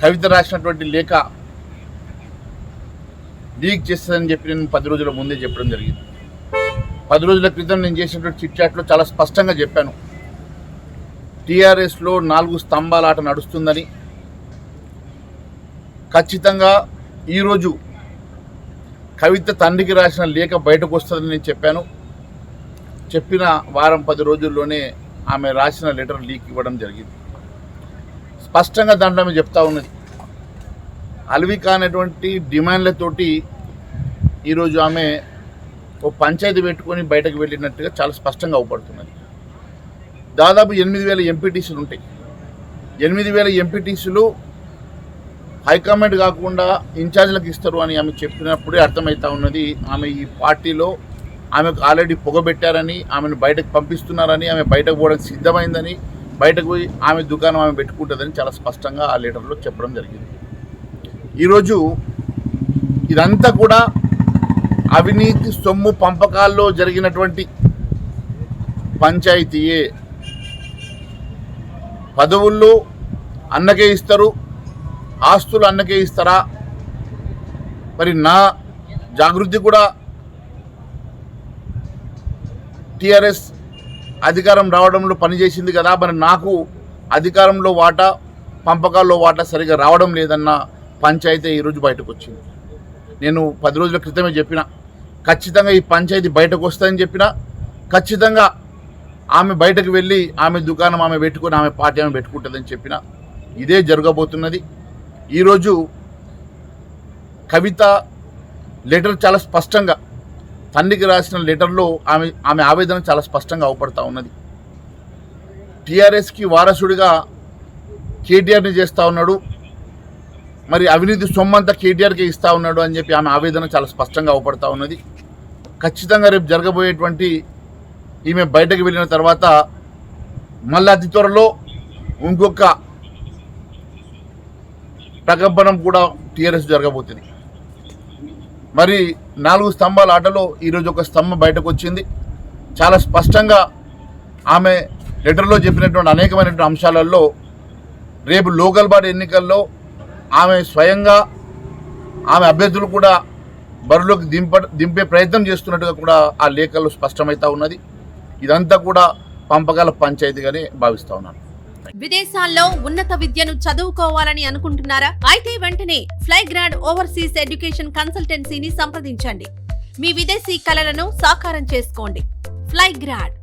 కవిత రాసినటువంటి లేఖ లీక్ చేస్తుందని చెప్పి నేను 10 రోజుల ముందే చెప్పడం జరిగింది. 10 రోజుల క్రితం నేను చేసినటువంటి చిట్ చాట్లో చాలా స్పష్టంగా చెప్పాను. టీఆర్ఎస్లో 4 స్తంభాల ఆట నడుస్తుందని, ఖచ్చితంగా ఈరోజు కవిత తండ్రికి రాసిన లేఖ బయటకు వస్తుందని నేను చెప్పాను. చెప్పిన వారం 10 రోజుల్లోనే ఆమె రాసిన లెటర్ లీక్ ఇవ్వడం జరిగింది. స్పష్టంగా దాంట్లో ఆమె చెప్తా ఉన్నది, అలవి కానటువంటి డిమాండ్లతోటి ఈరోజు ఆమె ఓ పంచాయతీ పెట్టుకొని బయటకు వెళ్ళినట్టుగా చాలా స్పష్టంగా అవపడుతున్నది. దాదాపు 8,000 ఎంపీటీసీలు ఉంటాయి. 8,000 ఎంపీటీసీలు హైకమాండ్ కాకుండా ఇన్ఛార్జ్లకు ఇస్తారు అని ఆమె చెప్పినప్పుడే అర్థమవుతా ఉన్నది ఆమె ఈ పార్టీలో ఆమెకు ఆల్రెడీ పొగబెట్టారని, ఆమెను బయటకు పంపిస్తున్నారని, ఆమె బయటకు పోవడానికి సిద్ధమైందని, బయటకు పోయి ఆమె దుకాణం ఆమె పెట్టుకుంటుందని చాలా స్పష్టంగా ఆ లెటర్లో చెప్పడం జరిగింది. ఈరోజు ఇదంతా కూడా అవినీతి సొమ్ము పంపకాల్లో జరిగినటువంటి పంచాయతీయే. పదవుల్లో అన్నకే ఇస్తారు, ఆస్తులు అన్నకే ఇస్తారా? మరి నా జాగృతి కూడా టీఆర్ఎస్ అధికారం రావడంలో పనిచేసింది కదా, మరి నాకు అధికారంలో వాటా పంపకాల్లో వాటా సరిగా రావడం లేదన్న పంచాయతీ ఈరోజు బయటకు వచ్చింది. నేను 10 రోజుల క్రితమే చెప్పిన, ఖచ్చితంగా ఈ పంచాయతీ బయటకు వస్తుందని చెప్పిన, ఖచ్చితంగా ఆమె బయటకు వెళ్ళి ఆమె దుకాణం ఆమె పెట్టుకొని ఆమె పార్టీ ఆమె పెట్టుకుంటుందని చెప్పిన. ఇదే జరగబోతున్నది. ఈరోజు కవిత లెటర్ చాలా స్పష్టంగా, తండ్రికి రాసిన లెటర్లో ఆమె ఆవేదన చాలా స్పష్టంగా అవపడతా ఉన్నది. టీఆర్ఎస్కి వారసుడిగా కేటీఆర్ని చేస్తూ ఉన్నాడు, మరి అవినీతి సొమ్మంతా కేటీఆర్కే ఇస్తూ ఉన్నాడు అని చెప్పి ఆమె ఆవేదన చాలా స్పష్టంగా అవపడతా ఉన్నది. ఖచ్చితంగా రేపు జరగబోయేటువంటి ఈమె బయటకు వెళ్ళిన తర్వాత మళ్ళీ అతి త్వరలో ఇంకొక ప్రకంపనం కూడా టీఆర్ఎస్ జరగబోతుంది. మరి 4 స్తంభాల ఆటలో ఈరోజు ఒక స్తంభం బయటకు వచ్చింది. చాలా స్పష్టంగా ఆమె లెటర్లో చెప్పినటువంటి అనేకమైనటువంటి అంశాలలో రేపు లోకల్ బాడీ ఎన్నికల్లో ఆమె స్వయంగా ఆమె అభ్యర్థులు కూడా బరిలోకి దింపే ప్రయత్నం చేస్తున్నట్టుగా కూడా ఆ లేఖల్లో స్పష్టమవుతా ఉన్నది. ఇదంతా కూడా పంపకాల పంచాయతీగానే భావిస్తా ఉన్నాను. విదేశాల్లో ఉన్నత విద్యను చదువుకోవాలని అనుకుంటున్నారా? అయితే వెంటనే ఫ్లైగ్రాడ్ ఓవర్సీస్ ఎడ్యుకేషన్ కన్సల్టెన్సీని సంప్రదించండి. మీ విదేశీ కలలను సాకారం చేసుకోండి. ఫ్లైగ్రాడ్